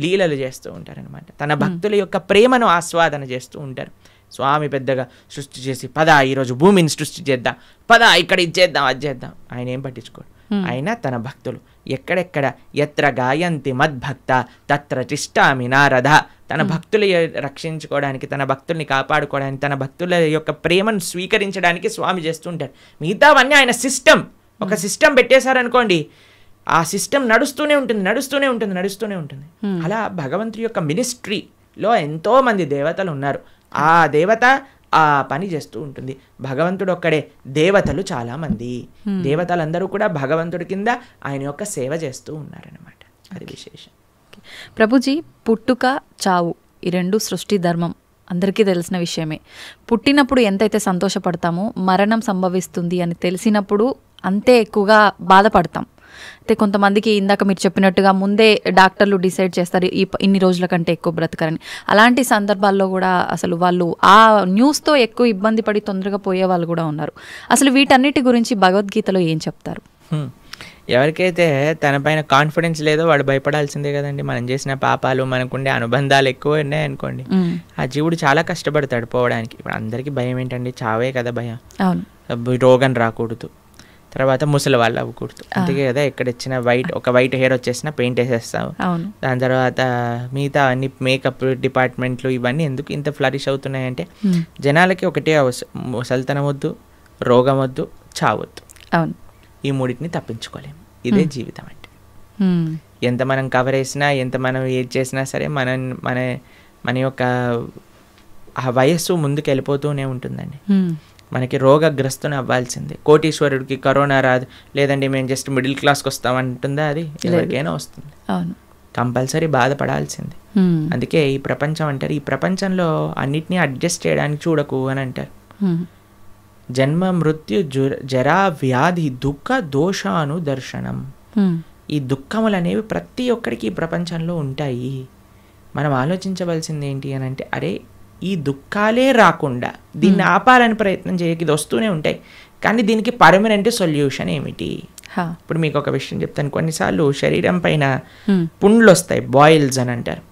లీలలు చేస్తూ ఉంటారనమాట. తన భక్తుల యొక్క ప్రేమను ఆస్వాదన చేస్తూ ఉంటారు. స్వామి పెద్దగా సృష్టి చేసి, పద ఈరోజు భూమిని సృష్టి చేద్దాం, పద ఇక్కడ ఇది చేద్దాం అది చేద్దాం, ఆయన ఏం పట్టించుకోడు. ఆయన తన భక్తులు ఎక్కడెక్కడ ఎత్ర గాయంతి మద్భక్త తత్ర తిష్టామి నారద, తన భక్తులు రక్షించుకోవడానికి, తన భక్తుల్ని కాపాడుకోవడానికి, తన భక్తుల యొక్క ప్రేమను స్వీకరించడానికి స్వామి చేస్తుంటారు. మిగతావన్నీ ఆయన సిస్టమ్, ఒక సిస్టమ్ పెట్టేశారనుకోండి, ఆ సిస్టమ్ నడుస్తూనే ఉంటుంది. అలా భగవంతుడి యొక్క మినిస్ట్రీలో ఎంతో మంది దేవతలు ఉన్నారు. ఆ దేవత ఆ పని చేస్తూ ఉంటుంది. భగవంతుడు ఒక్కడే, దేవతలు చాలా మంది. దేవతలందరూ కూడా భగవంతుడి కింద ఆయన యొక్క సేవ చేస్తూ ఉన్నారనమాట. అది విశేషం. ప్రభుజీ, పుట్టుక చావు ఈ రెండు సృష్టి ధర్మం అందరికీ తెలిసిన విషయమే. పుట్టినప్పుడు ఎంతైతే సంతోషపడతామో, మరణం సంభవిస్తుంది అని తెలిసినప్పుడు అంతే ఎక్కువగా బాధపడతాం. అయితే కొంతమందికి ఇందాక మీరు చెప్పినట్టుగా ముందే డాక్టర్లు డిసైడ్ చేస్తారు ఇన్ని రోజుల కంటే ఎక్కువ బ్రతకరని. అలాంటి సందర్భాల్లో కూడా అసలు వాళ్ళు ఆ న్యూస్తో ఎక్కువ ఇబ్బంది పడి తొందరగా పోయే వాళ్ళు కూడా ఉన్నారు. అసలు వీటన్నిటి గురించి భగవద్గీతలో ఏం చెప్తారు? ఎవరికైతే తన పైన కాన్ఫిడెన్స్ లేదో వాడు భయపడాల్సిందే కదండి. మనం చేసిన పాపాలు, మనకుండే అనుబంధాలు ఎక్కువ ఉన్నాయనుకోండి, ఆ జీవుడు చాలా కష్టపడతాడు పోవడానికి. ఇప్పుడు అందరికీ భయం ఏంటండి? చావే కదా భయం. రోగం రాకూడదు, తర్వాత ముసలి వాళ్ళు అవ్వకూడదు, అందుకే కదా ఎక్కడిచ్చిన ఒక వైట్ హెయిర్ వచ్చేసిన పెయింట్ వేసేస్తాము. దాని తర్వాత మిగతా అన్ని మేకప్ డిపార్ట్మెంట్లు ఇవన్నీ ఎందుకు ఇంత ఫ్లరిష్ అవుతున్నాయంటే జనాలకి ఒకటే ముసలితనం వద్దు, రోగం వద్దు, చావద్దు. ఈ మూడింటిని తప్పించుకోలేము. ఇదే జీవితం అంటే. ఎంత మనం కవర్ వేసినా, ఎంత మనం ఏది చేసినా సరే మన యొక్క ఆ వయస్సు ముందుకు వెళ్ళిపోతూనే ఉంటుందండి. మనకి రోగగ్రస్తుని అవ్వాల్సిందే. కోటీశ్వరుడికి కరోనా రాదు, లేదండి మేము జస్ట్ మిడిల్ క్లాస్కి వస్తామంటుందా? అది ఎవరికైనా వస్తుంది. కంపల్సరీ బాధపడాల్సింది. అందుకే ఈ ప్రపంచం అంటారు, ఈ ప్రపంచంలో అన్నిటినీ అడ్జస్ట్ చేయడానికి చూడకు అని అంటారు. జన్మ మృత్యు జరా వ్యాధి దుఃఖ దోషాను దర్శనం. ఈ దుఃఖములు అనేవి ప్రతి ఒక్కరికి ఈ ప్రపంచంలో ఉంటాయి. మనం ఆలోచించవలసింది ఏంటి అని అంటే, అరే ఈ దుఃఖాలే రాకుండా దీన్ని ఆపాలని ప్రయత్నం చేయక ఇది వస్తూనే ఉంటాయి, కానీ దీనికి పర్మనెంట్ సొల్యూషన్ ఏమిటి? ఇప్పుడు మీకు ఒక విషయం చెప్తాను. కొన్నిసార్లు శరీరం పైన పుండ్లు వస్తాయి, బాయిల్స్ అని అంటారు.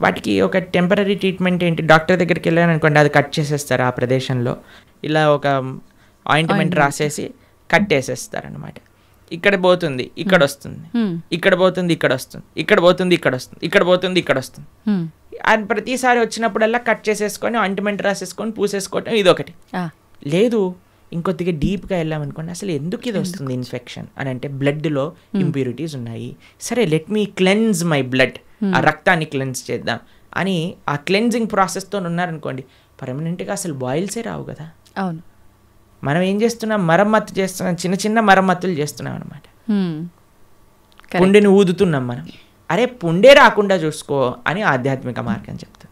వాటికి ఒక టెంపరీ ట్రీట్మెంట్ ఏంటి, డాక్టర్ దగ్గరికి వెళ్ళాను అనుకోండి, అది కట్ చేసేస్తారు. ఆ ప్రదేశంలో ఇలా ఒక ఆయింట్మెంట్ రాసేసి కట్టేసేస్తారు అనమాట. ఇక్కడ పోతుంది ఇక్కడ వస్తుంది, ఇక్కడ పోతుంది ఇక్కడ వస్తుంది, ఇక్కడ పోతుంది ఇక్కడ వస్తుంది, ఇక్కడ పోతుంది ఇక్కడ వస్తుంది. అది ప్రతిసారి వచ్చినప్పుడల్లా కట్ చేసేసుకొని ఆయింట్మెంట్ రాసేసుకొని పూసేసుకోవటం ఇదొకటి. లేదు ఇంకొద్దిగా డీప్గా వెళ్ళామనుకోండి, అసలు ఎందుకు ఇది వస్తుంది ఇన్ఫెక్షన్ అని అంటే బ్లడ్లో ఇంప్యూరిటీస్ ఉన్నాయి. సరే let me cleanse my blood, ఆ రక్తాన్ని క్లెన్స్ చేద్దాం అని ఆ క్లెన్జింగ్ ప్రాసెస్తో ఉన్నారనుకోండి, పర్మనెంట్గా అసలు బాయిల్సే రావు కదా. అవును, మనం ఏం చేస్తున్నాం, మరమ్మత్తు చేస్తున్నాం, చిన్న చిన్న మరమ్మతులు చేస్తున్నాం అనమాట. పుండెని ఊదుతున్నాం మనం. అరే పుండే రాకుండా చూసుకో అని ఆధ్యాత్మిక మార్గం చెప్తుంది.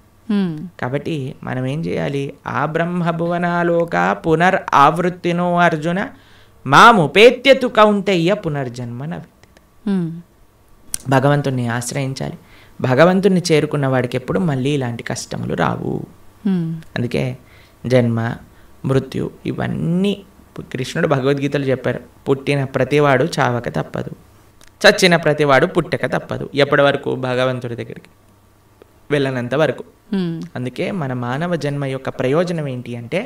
కాబట్టి మనం ఏం చేయాలి, ఆ బ్రహ్మభువనాలోక పునర్ ఆవృత్తినో అర్జున మాముపేత్యతు కౌంతయ్య పునర్జన్మన. భగవంతుణ్ణి ఆశ్రయించాలి. భగవంతుణ్ణి చేరుకున్న వాడికి ఎప్పుడు మళ్ళీ ఇలాంటి కష్టములు రావు. అందుకే జన్మ మృత్యు ఇవన్నీ కృష్ణుడు భగవద్గీతలు చెప్పారు. పుట్టిన ప్రతివాడు చావక తప్పదు, చచ్చిన ప్రతివాడు పుట్టక తప్పదు. ఎప్పటి వరకు? భగవంతుడి దగ్గరికి వెళ్ళనంత వరకు. అందుకే మన మానవ జన్మ యొక్క ప్రయోజనం ఏంటి అంటే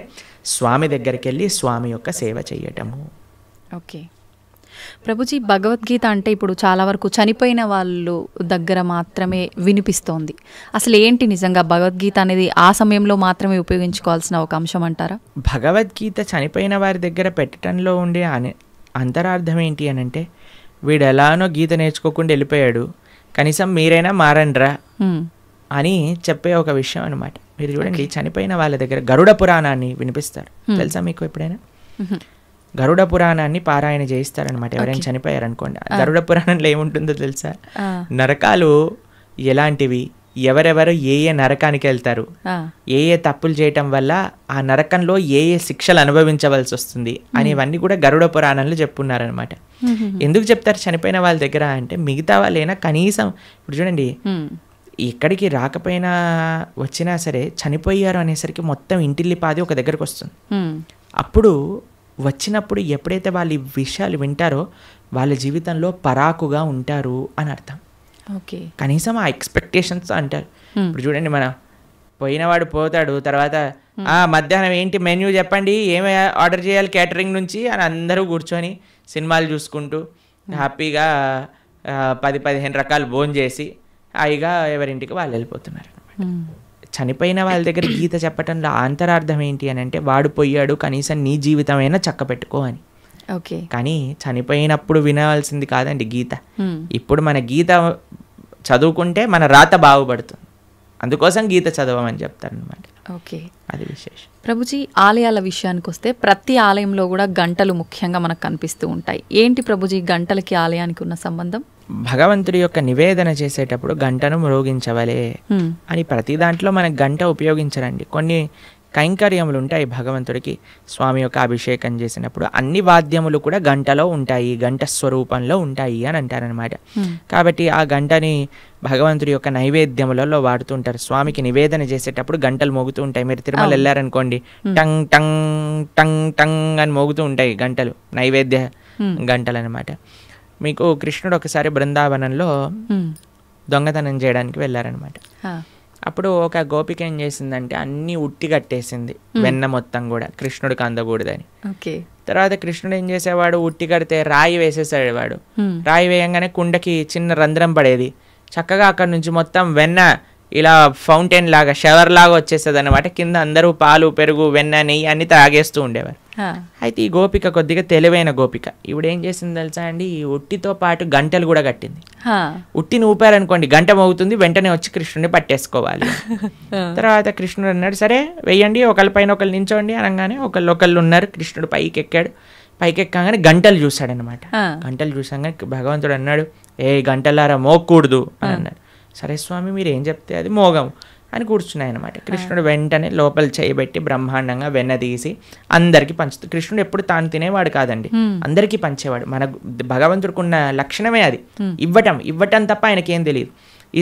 స్వామి దగ్గరికి వెళ్ళి స్వామి యొక్క సేవ చేయటము. ఓకే ప్రభుజీ, భగవద్గీత అంటే ఇప్పుడు చాలా వరకు చనిపోయిన వాళ్ళు దగ్గర మాత్రమే వినిపిస్తోంది. అసలు ఏంటి నిజంగా భగవద్గీత అనేది ఆ సమయంలో మాత్రమే ఉపయోగించుకోవాల్సిన ఒక అంశం అంటారా? భగవద్గీత చనిపోయిన వారి దగ్గర పెట్టడంలో ఉండే అంతరార్థం ఏంటి అని అంటే, వీడు ఎలానో గీత నేర్చుకోకుండా వెళ్ళిపోయాడు, కనీసం మీరైనా మారండ్రా అని చెప్పే ఒక విషయం అనమాట. మీరు చూడండి, చనిపోయిన వాళ్ళ దగ్గర గరుడ పురాణాన్ని వినిపిస్తారు. తెలుసా మీకు ఎప్పుడైనా? గరుడ పురాణాన్ని పారాయణ చేయిస్తారనమాట ఎవరైనా చనిపోయారనుకోండి. గరుడ పురాణంలో ఏముంటుందో తెలుసా? నరకాలు ఎలాంటివి, ఎవరెవరు ఏ ఏ నరకానికి వెళ్తారు, ఏ ఏ తప్పులు చేయటం వల్ల ఆ నరకంలో ఏ ఏ శిక్షలు అనుభవించవలసి వస్తుంది అనేవన్నీ కూడా గరుడ పురాణంలో చెప్పున్నారనమాట. ఎందుకు చెప్తారు చనిపోయిన వాళ్ళ దగ్గర అంటే, మిగతా వాళ్ళైనా కనీసం ఇప్పుడు చూడండి, ఎక్కడికి రాకపోయినా వచ్చినా సరే చనిపోయారు అనేసరికి మొత్తం ఇంటిల్లిపాది ఒక దగ్గరకు వస్తుంది. అప్పుడు వచ్చినప్పుడు ఎప్పుడైతే వాళ్ళు ఈ విషయాలు వింటారో వాళ్ళ జీవితంలో పరాకుగా ఉంటారు అని అర్థం. ఓకే, కనీసం ఆ ఎక్స్పెక్టేషన్స్ అంటారు. ఇప్పుడు చూడండి, మన పోయినవాడు పోతాడు, తర్వాత మధ్యాహ్నం ఏంటి మెన్యూ చెప్పండి, ఏమి ఆర్డర్ చేయాలి క్యాటరింగ్ నుంచి అని అందరూ కూర్చొని సినిమాలు చూసుకుంటూ హ్యాపీగా 10-15 రకాలు భోజనం చేసి హాయిగా ఎవరింటికి వాళ్ళు వెళ్ళిపోతున్నారు. చనిపోయిన వాళ్ళ దగ్గర గీత చెప్పటంలో అంతరార్థం ఏంటి అని అంటే, వాడు పోయాడు, కనీసం నీ జీవితమైనా చక్క పెట్టుకో అని. ఓకే, కానీ చనిపోయినప్పుడు వినవలసింది కాదండి గీత. ఇప్పుడు మన గీత చదువుకుంటే మన రాత బాగుపడుతుంది, అందుకోసం గీత చదవమని చెప్తారనమాట. ఓకే, అది విశేషం. ప్రభుజీ, ఆలయాల విషయానికి వస్తే ప్రతి ఆలయంలో కూడా గంటలు ముఖ్యంగా మనకు కనిపిస్తూ ఉంటాయి. ఏంటి ప్రభుజీ గంటలకి ఆలయానికి ఉన్న సంబంధం? భగవంతుడి యొక్క నివేదన చేసేటప్పుడు గంటను మ్రోగించవలే అని ప్రతి దాంట్లో మనకు గంట ఉపయోగించరండి. కొన్ని కైంకర్యములు ఉంటాయి భగవంతుడికి. స్వామి యొక్క అభిషేకం చేసినప్పుడు అన్ని వాద్యములు కూడా గంటలో ఉంటాయి, గంట స్వరూపంలో ఉంటాయి అని అంటారనమాట. కాబట్టి ఆ గంటని భగవంతుడి యొక్క నైవేద్యములలో వాడుతుంటారు. స్వామికి నివేదన చేసేటప్పుడు గంటలు మోగుతూ ఉంటాయి. మీరు తిరుమల వెళ్ళారనుకోండి, టంగ్ టంగ్ టంగ్ టంగ్ అని మోగుతూ ఉంటాయి గంటలు, నైవేద్య గంటలు అనమాట. మీకు కృష్ణుడు ఒకసారి బృందావనంలో దొంగతనం చేయడానికి వెళ్ళారనమాట. అప్పుడు ఒక గోపిక ఏం చేసిందంటే అన్ని ఉట్టి కట్టేసింది, వెన్న మొత్తం కూడా కృష్ణుడికి అందకూడదని. తర్వాత కృష్ణుడు ఏం చేసేవాడు, ఉట్టి కడితే రాయి వేసేసాడు వాడు. రాయి వేయంగానే కుండకి చిన్న రంధ్రం పడేది, చక్కగా అక్కడ నుంచి మొత్తం వెన్న ఇలా ఫౌంటైన్ లాగా షవర్ లాగా వచ్చేస్తుంది అనమాట. కింద అందరూ పాలు పెరుగు వెన్న నెయ్యి అన్ని తాగేస్తూ ఉండేవారు. అయితే ఈ గోపిక కొద్దిగా తెలివైన గోపిక, ఇప్పుడు ఏం చేసింది తెలుసా అండి, ఈ ఉట్టితో పాటు గంటలు కూడా కట్టింది. ఉట్టిని ఊపారనుకోండి గంట మోగుతుంది, వెంటనే వచ్చి కృష్ణుడిని పట్టేసుకోవాలి. తర్వాత కృష్ణుడు అన్నాడు, సరే వెయ్యండి, ఒకళ్ళ పైన ఒకళ్ళు నించోండి అనగానే ఒకళ్ళు ఉన్నారు. కృష్ణుడు పైకి ఎక్కాడు. పైకి ఎక్కగానే గంటలు చూశాడనమాట. గంటలు చూసాగానే భగవంతుడు అన్నాడు, ఏ గంటలారా మోగకూడదు అని అన్నాడు. సరే స్వామి మీరు ఏం చెప్తే అది మోగం అని కూర్చున్నాయి అనమాట. కృష్ణుడు వెంటనే లోపల చేయబెట్టి బ్రహ్మాండంగా వెన్న తీసి అందరికీ పంచుతాడు. కృష్ణుడు ఎప్పుడు తాను తినేవాడు కాదండి, అందరికీ పంచేవాడు. మన భగవంతుడికి ఉన్న లక్షణమే అది, ఇవ్వటం తప్ప ఆయనకేం తెలియదు.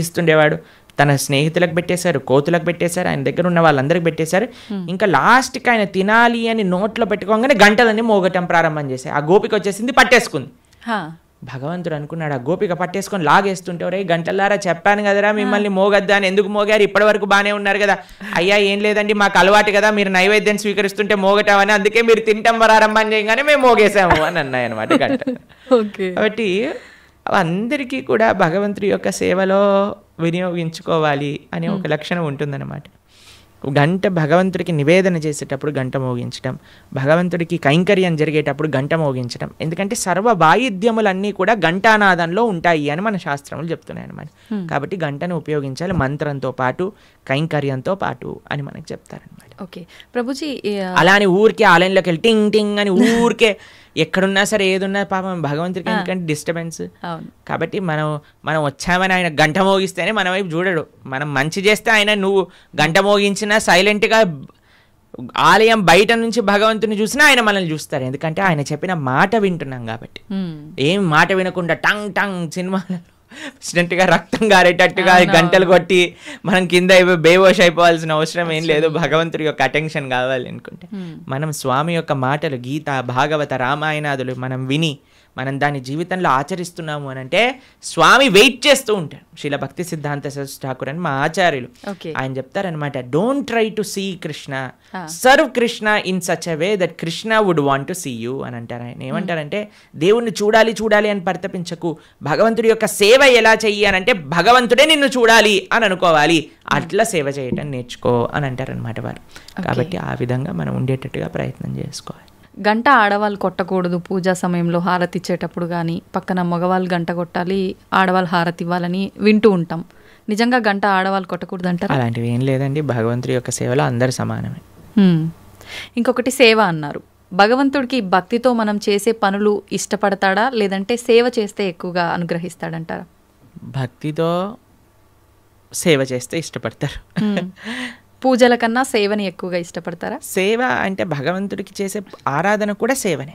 ఇస్తుండేవాడు. తన స్నేహితులకు పెట్టేశారు, కోతులకు పెట్టేశారు, ఆయన దగ్గర ఉన్న వాళ్ళందరికి పెట్టేశారు. ఇంకా లాస్ట్కి ఆయన తినాలి అని నోట్లో పెట్టుకోగానే గంటలన్నీ మోగటం ప్రారంభం చేశాయి. ఆ గోపిక వచ్చేసింది, పట్టేసుకుంది. భగవంతుడు అనుకున్నాడు, ఆ గోపిక పట్టేసుకొని లాగేస్తుంటే, రే గంటలారా చెప్పాను కదరా మిమ్మల్ని మోగద్దా అని, ఎందుకు మోగారు, ఇప్పటి వరకు బాగానే ఉన్నారు కదా. అయ్యా ఏం లేదండి మాకు అలవాటు కదా, మీరు నైవేద్యం స్వీకరిస్తుంటే మోగటామని, అందుకే మీరు తింటాం ప్రారంభం చేయగానే మేము మోగేసాము అని అన్నాయి అనమాట గంట. కాబట్టి అందరికీ కూడా భగవంతుడి యొక్క సేవలో వినియోగించుకోవాలి అనే ఒక లక్షణం ఉంటుందన్నమాట. గంట భగవంతుడికి నివేదన చేసేటప్పుడు గంట మోగించడం, భగవంతుడికి కైంకర్యం జరిగేటప్పుడు గంట మోగించడం. ఎందుకంటే సర్వ వాయిద్యములన్నీ కూడా ఘంటానాదంలో ఉంటాయి అని మన శాస్త్రములు చెప్తున్నాయి అన్నమాట. కాబట్టి గంటను ఉపయోగించాలి మంత్రంతో పాటు, కైంకర్యంతో పాటు అని మనకు చెప్తారనమాట. ఓకే ప్రభుజీ, అలా అని ఊరికే ఆలయంలోకి వెళ్ళి టింగ్ టింగ్ అని ఊరికే ఎక్కడున్నా సరే ఏదున్నా పాపం భగవంతుడికి ఎందుకంటే డిస్టర్బెన్స్. కాబట్టి మనం వచ్చామని ఆయన గంట మోగిస్తేనే మన వైపు చూడడు. మనం మంచి చేస్తే ఆయన నువ్వు గంట మోగించినా సైలెంట్గా ఆలయం బయట నుంచి భగవంతుని చూసినా ఆయన మనల్ని చూస్తారు. ఎందుకంటే ఆయన చెప్పిన మాట వింటున్నాం కాబట్టి. ఏం మాట వినకుండా టంగ్ టంగ్ సినిమాలలో గా రక్తం గారేటట్టుగా గంటలు కొట్టి మనం కింద బేవోష్ అయిపోవాల్సిన అవసరం ఏం లేదు. భగవంతుడి యొక్క అటెన్షన్ కావాలి అనుకుంటే మనం స్వామి యొక్క మాటలు, గీత, భాగవత, రామాయణాదులు మనం విని మనం దాని జీవితంలో ఆచరిస్తున్నాము అని అంటే స్వామి వెయిట్ చేస్తూ ఉంటారు. శ్రీల భక్తి సిద్ధాంత సరస్వతి ఠాకూర్ అని మా ఆచార్యులు ఆయన చెప్తారనమాట, don't try to see Krishna, serve Krishna in such a way that Krishna would want to see you అని అంటారు. ఆయన ఏమంటారంటే దేవుణ్ణి చూడాలి అని పరితపించకు, భగవంతుడి యొక్క సేవ ఎలా చెయ్యి అని అంటే భగవంతుడే నిన్ను చూడాలి అని అనుకోవాలి, అట్లా సేవ చేయటం నేర్చుకో అని అంటారనమాట వారు. కాబట్టి ఆ విధంగా మనం ఉండేటట్టుగా ప్రయత్నం చేసుకోవాలి. గంట ఆడవాళ్ళు కొట్టకూడదు పూజా సమయంలో హారతి ఇచ్చేటప్పుడు, కానీ పక్కన మగవాళ్ళు గంట కొట్టాలి, ఆడవాళ్ళు హారతి ఇవ్వాలని వింటూ ఉంటాం. నిజంగా గంట ఆడవాళ్ళు కొట్టకూడదు అంటారు? అలాంటివి ఏం లేదండి, భగవంతుడి యొక్క సేవలో అందరు సమానమే. ఇంకొకటి సేవ అన్నారు. భగవంతుడికి భక్తితో మనం చేసే పనులు ఇష్టపడతాడా, లేదంటే సేవ చేస్తే ఎక్కువగా అనుగ్రహిస్తాడంటారా? భక్తితో సేవ చేస్తే ఇష్టపడతారు. పూజల కన్నా సేవని ఎక్కువగా ఇష్టపడతారా? సేవ అంటే భగవంతుడికి చేసే ఆరాధన కూడా సేవనే.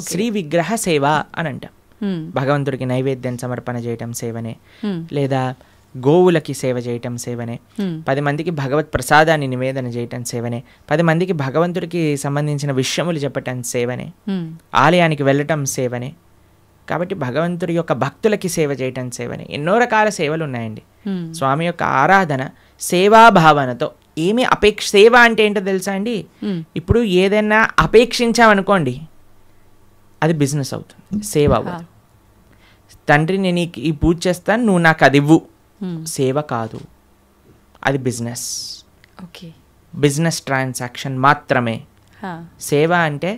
శ్రీ విగ్రహ సేవ అని అంటాం. భగవంతుడికి నైవేద్యం సమర్పణ చేయటం సేవనే, లేదా గోవులకి సేవ చేయటం సేవనే, 10 మందికి భగవత్ ప్రసాదాన్ని నివేదన చేయటం సేవనే, 10 మందికి భగవంతుడికి సంబంధించిన విషయములు చెప్పటం సేవనే, ఆలయానికి వెళ్ళటం సేవనే. కాబట్టి భగవంతుడి యొక్క భక్తులకి సేవ చేయటం సేవనే. ఎన్నో రకాల సేవలు ఉన్నాయండి. స్వామి యొక్క ఆరాధన సేవాభావనతో ఏమి సేవ అంటే ఏంటో తెలుసా అండి? ఇప్పుడు ఏదైనా అపేక్షించామనుకోండి అది బిజినెస్ అవుతుంది, సేవ అవ్వదు. తండ్రి నేను ఈ పూజ చేస్తాను, నువ్వు నాకు అది ఇవ్వు, సేవ కాదు, అది బిజినెస్. బిజినెస్ ట్రాన్సాక్షన్ మాత్రమే. సేవ అంటే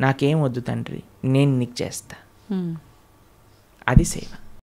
నాకేం వద్దు తండ్రి, నేను నీకు చేస్తా, అది సేవ.